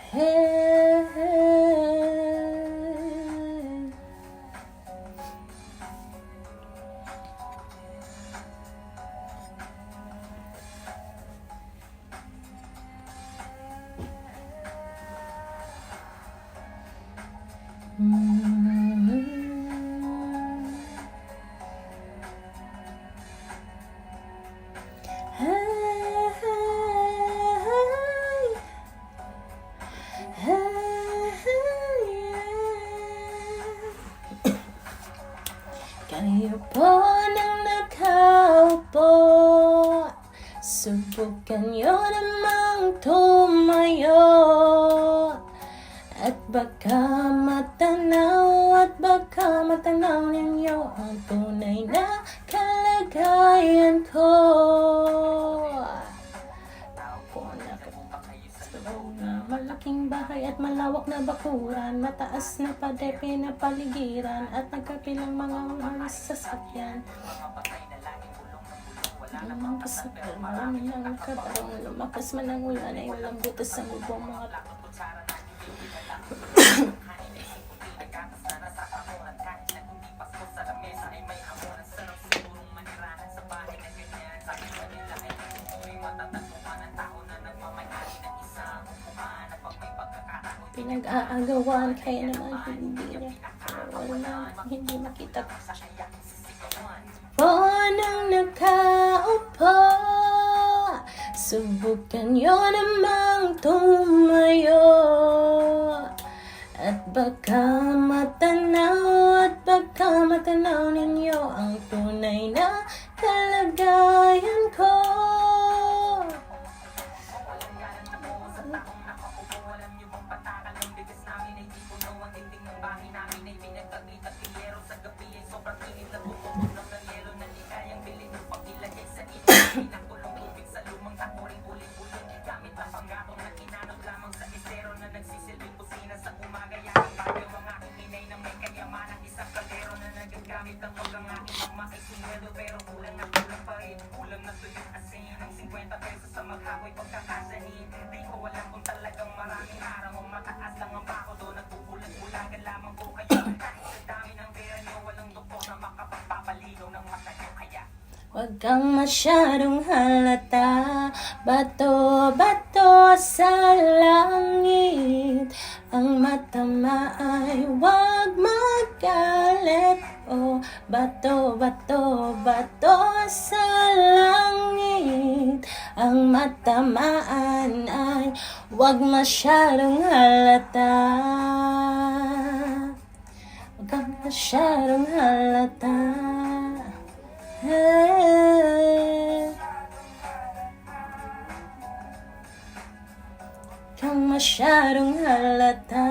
Hey, kayo po nang nakaupo, subukan nyo namang tumayo, at baka matanaw ninyo ang tunay na kalagayan ko. Malaking bahay at malawak na bakuran, mataas na padepe na paligiran, at nagkapilang mga sasakyan. Ang kasapal, marami ng kabarong, lumakas man ang ulan ay walang butas sa bubong mga pinag-aagawan, kaya naman hindi makita po nang nakaupo, subukan nyo namang tumayo, at baka matanaw ninyo ang tunay na kalagayan ko. Huwag kang masyadong halata, bato-bato sa langit. Ang matama ay huwag magalit. Oh, bato-bato sa langit. Ang matamaan ay huwag masyadong halata. Huwag kang masyadong halata. Hey, kang masyadong halata.